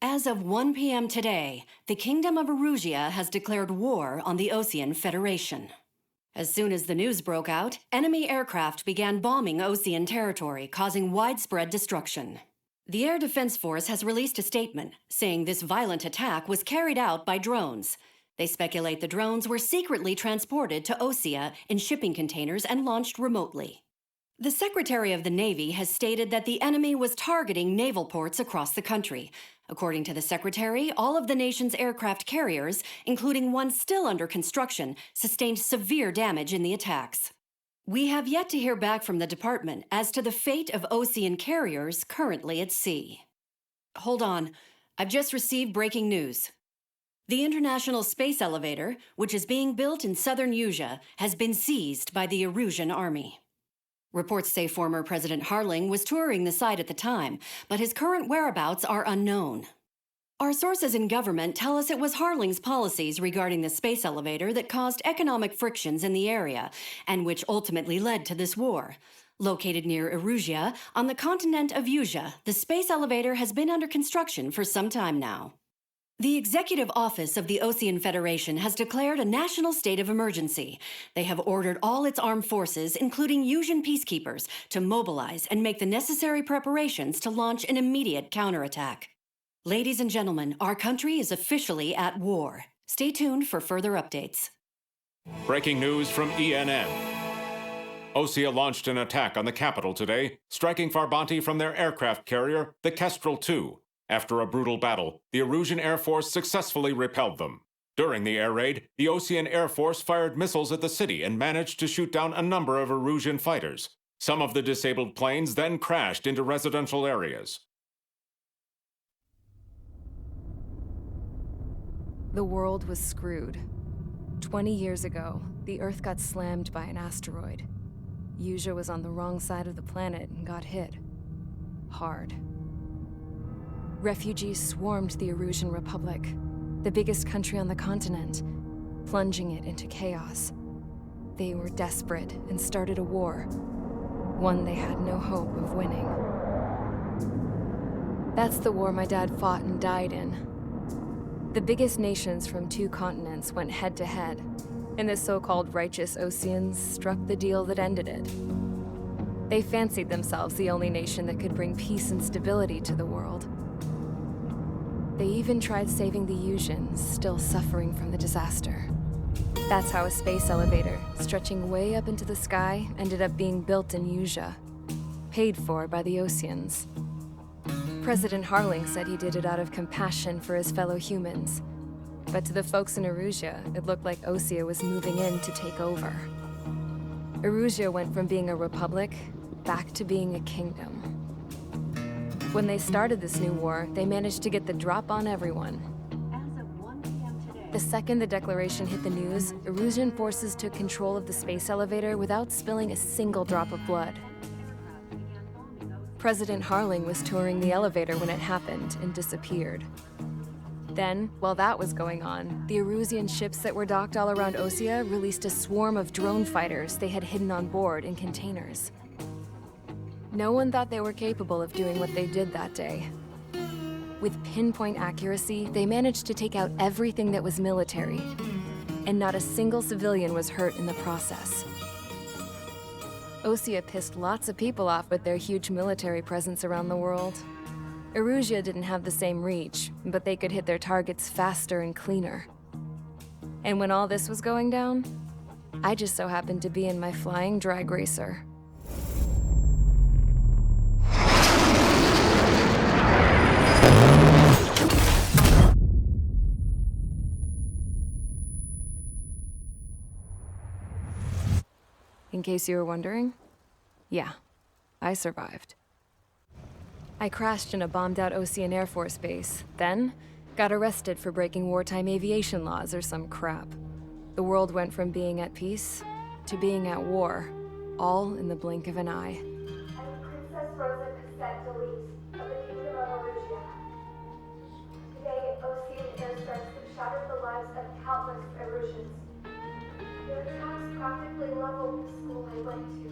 As of 1 p.m. today, the Kingdom of Erusia has declared war on the Osean Federation. As soon as the news broke out, enemy aircraft began bombing Osean territory, causing widespread destruction. The Air Defense Force has released a statement saying this violent attack was carried out by drones. They speculate the drones were secretly transported to Osea in shipping containers and launched remotely. The Secretary of the Navy has stated that the enemy was targeting naval ports across the country. According to the Secretary, all of the nation's aircraft carriers, including one still under construction, sustained severe damage in the attacks. We have yet to hear back from the department as to the fate of Osean carriers currently at sea. Hold on, I've just received breaking news. The International Space Elevator, which is being built in southern Erusia, has been seized by the Erusian army. Reports say former President Harling was touring the site at the time, but his current whereabouts are unknown. Our sources in government tell us it was Harling's policies regarding the space elevator that caused economic frictions in the area, and which ultimately led to this war. Located near Erusia, on the continent of Erusia, the space elevator has been under construction for some time now. The Executive Office of the Osean Federation has declared a national state of emergency. They have ordered all its armed forces, including Erusian peacekeepers, to mobilize and make the necessary preparations to launch an immediate counterattack. Ladies and gentlemen, our country is officially at war. Stay tuned for further updates. Breaking news from ENN. Osea launched an attack on the capital today, striking Farbanti from their aircraft carrier, the Kestrel II. After a brutal battle, the Erusian Air Force successfully repelled them. During the air raid, the Osean Air Force fired missiles at the city and managed to shoot down a number of Erusian fighters. Some of the disabled planes then crashed into residential areas. The world was screwed. 20 years ago, the Earth got slammed by an asteroid. Erusia was on the wrong side of the planet and got hit. Hard. Refugees swarmed the Erusian Republic, the biggest country on the continent, plunging it into chaos. They were desperate and started a war, one they had no hope of winning. That's the war my dad fought and died in. The biggest nations from 2 continents went head-to-head, and the so-called righteous Oseans struck the deal that ended it. They fancied themselves the only nation that could bring peace and stability to the world. They even tried saving the Erusians, still suffering from the disaster. That's how a space elevator, stretching way up into the sky, ended up being built in Erusia, paid for by the Oseans. President Harling said he did it out of compassion for his fellow humans. But to the folks in Erusia, it looked like Osea was moving in to take over. Erusia went from being a republic back to being a kingdom. When they started this new war, they managed to get the drop on everyone. As of 1 p.m. today, The second the declaration hit the news, Erusian forces took control of the space elevator without spilling a single drop of blood. President Harling was touring the elevator when it happened and disappeared. Then, while that was going on, the Erusian ships that were docked all around Osea released a swarm of drone fighters they had hidden on board in containers. No one thought they were capable of doing what they did that day. With pinpoint accuracy, they managed to take out everything that was military, and not a single civilian was hurt in the process. Osea pissed lots of people off with their huge military presence around the world. Erusia didn't have the same reach, but they could hit their targets faster and cleaner. And when all this was going down, I just so happened to be in my flying drag racer. In case you were wondering, yeah, I survived. I crashed in a bombed-out Osean Air Force base, then got arrested for breaking wartime aviation laws or some crap. The world went from being at peace to being at war, all in the blink of an eye. I'm Princess Rosa Cassette Delete of the Kingdom of Erusia. Today, Osean airstrikes have shattered the lives of countless Erusians. Their attacks practically leveled the school I went to.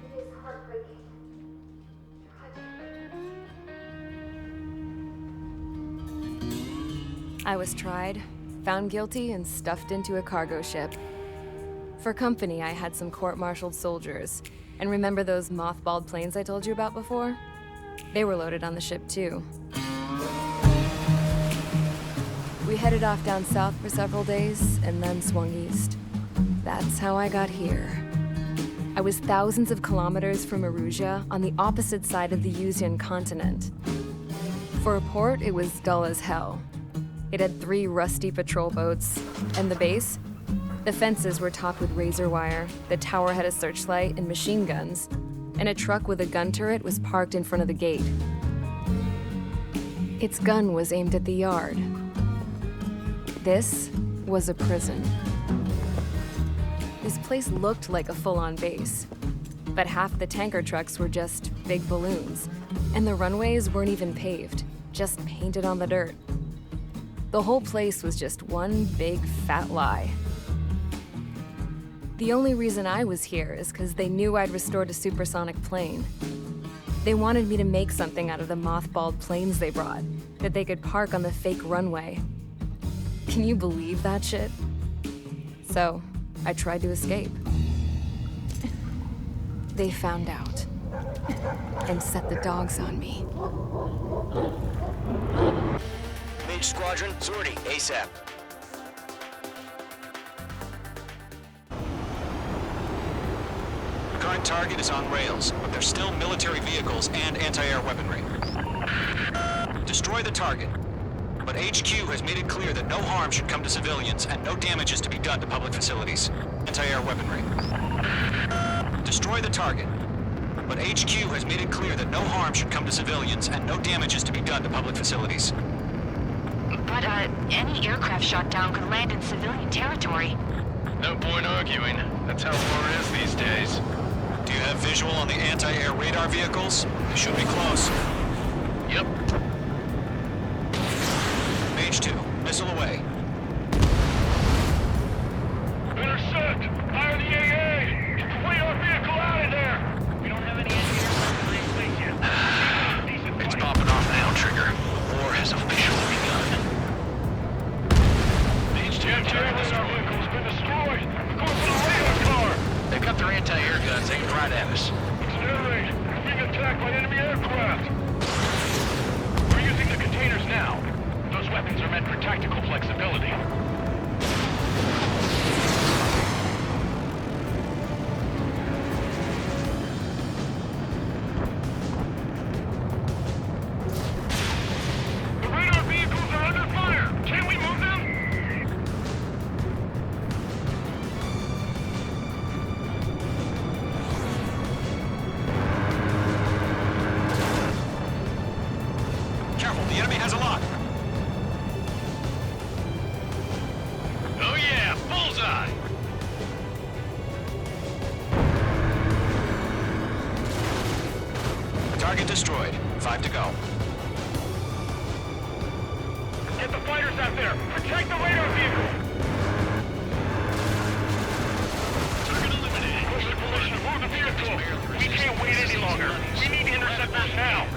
It is heartbreaking. Tragic. I was tried, found guilty, and stuffed into a cargo ship. For company, I had some court-martialed soldiers. And remember those mothballed planes I told you about before? They were loaded on the ship too. We headed off down south for several days, and then swung east. That's how I got here. I was thousands of kilometers from Erusia, on the opposite side of the Usian continent. For a port, it was dull as hell. It had 3 rusty patrol boats, and the base? The fences were topped with razor wire, the tower had a searchlight and machine guns, and a truck with a gun turret was parked in front of the gate. Its gun was aimed at the yard. This was a prison. This place looked like a full-on base, but half the tanker trucks were just big balloons, and the runways weren't even paved, just painted on the dirt. The whole place was just one big fat lie. The only reason I was here is because they knew I'd restored a supersonic plane. They wanted me to make something out of the mothballed planes they brought, that they could park on the fake runway. Can you believe that shit? So, I tried to escape. They found out, and set the dogs on me. Mage Squadron, sortie, ASAP. Current target is on rails, but there's still military vehicles and anti-air weaponry. Destroy the target, but HQ has made it clear that no harm should come to civilians and no damage is to be done to public facilities. Anti-air weaponry. Destroy the target, but HQ has made it clear that no harm should come to civilians and no damage is to be done to public facilities. But, any aircraft shot down could land in civilian territory. No point arguing. That's how war is these days. Do you have visual on the anti-air radar vehicles? They should be close. Yep. Mage 2, missile away. Intercept! Fire the AA! Get the radar vehicle out of there! We don't have any anti-air in place yet. It's popping off now, Trigger. The war has officially begun. Mage 2, radar vehicle's been destroyed! We're going for the radar car! They've got their anti-air guns aimed right at us. Accelerate! We're being attacked by enemy aircraft! We're using the containers now. Those weapons are meant for tactical flexibility. The radar vehicles are under fire! Can we move them? Careful, the enemy has a lock. Oh yeah, bullseye! Target destroyed. 5 to go. Get the fighters out there! Protect the radar vehicle! Target eliminated. Push the position. Move the vehicle! We can't wait any longer. We need interceptors now!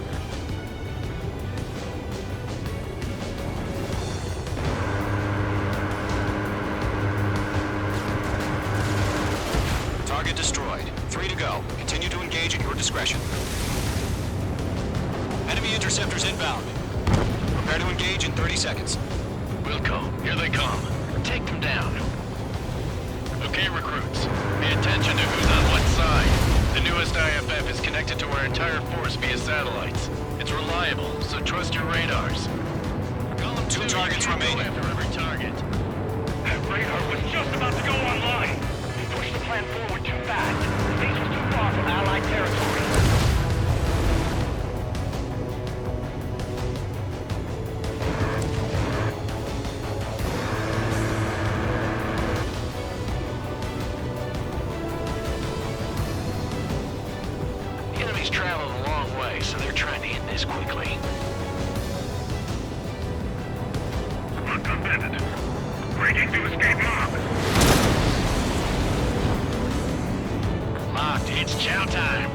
Target destroyed. 3 to go. Continue to engage at your discretion. Enemy interceptors inbound. Prepare to engage in 30 seconds. Wilco, here they come. Take them down. Okay, recruits. Pay attention to who's on what side. The newest IFF is connected to our entire force via satellites. It's reliable, so trust your radars. Column 2 targets remaining. After every target. That radar was just about to go online. We pushed the plan forward too fast. The base was too far from Allied territory. The enemy's traveled a long way, so they're trying to end this quickly. Uncommitted. Breaking to escape lock. Locked. It's chow time.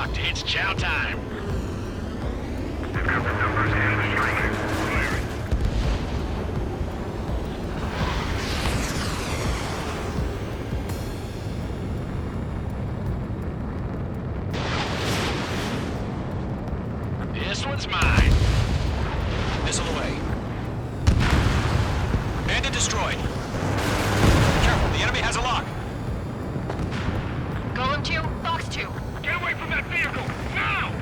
Locked. It's chow time. They've got the numbers and the strength. Firing. This one's mine. Missile away. Bandit destroyed. Careful, the enemy has a lock. Golem 2, Fox 2. Get away from that vehicle! Now!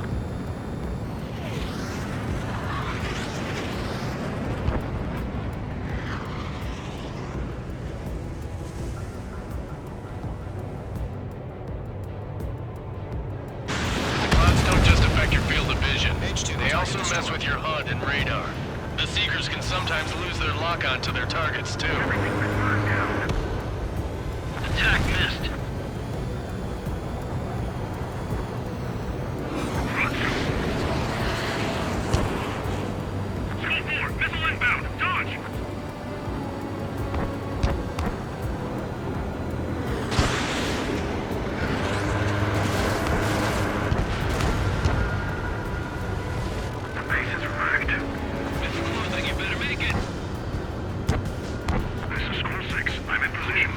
Pods don't just affect your field of vision. H2, They also target mess with your HUD and radar. The Seekers can sometimes lose their lock-on to their targets, too. Everything's been burned down. Attack missed. School 4, missile inbound. Dodge! The base is wrecked. It's closing, you better make it. This is School 6. I'm in position.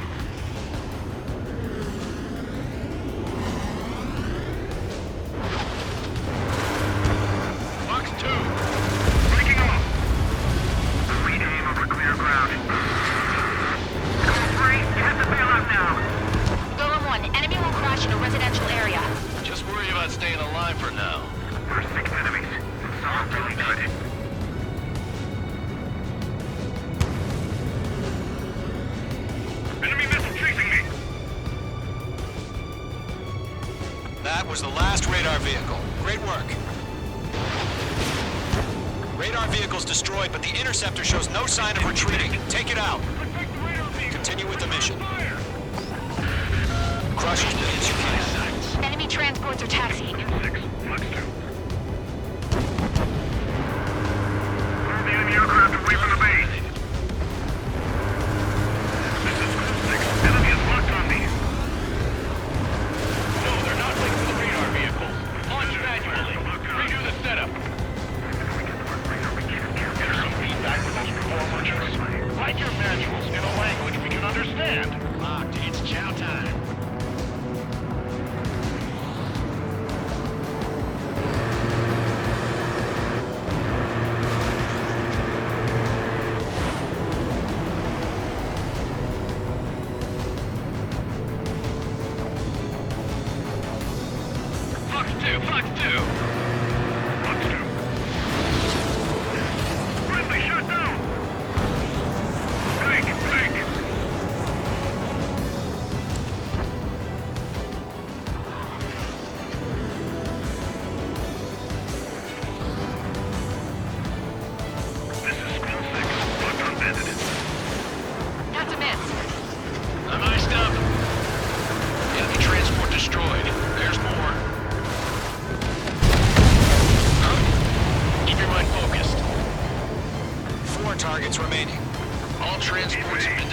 Fox 2. Breaking off. Regain over clear ground. School 3, you have to bail out now. Golem 1, enemy will crash in a residential area. Just worry about staying alive for now. There are 6 enemies. Some are really good. Enemy missile chasing me. That was the last radar vehicle. Great work. Radar vehicle's destroyed, but the interceptor shows no sign of retreating. Take it out. Protect the radar vehicle. Continue with the mission. Fire. Crush as many as you can. Enemy transports are taxiing. 6, Flux 2. Pull the enemy aircraft away from the base. This is School 6. Enemy is locked on me. No, they're not linked to the radar vehicles. Launch manually. Redo the setup. There's some feedback with those core merchants. Write your manuals in a language we can understand. Locked. It's chow time. Fox 2, Fox 2. Flux 2. Friendly shot down. Break. This is School 6. Locked on bandit. That's a miss. I'm iced up. Enemy transport destroyed. There's more. Keep your mind focused. 4 targets remaining. All transports have been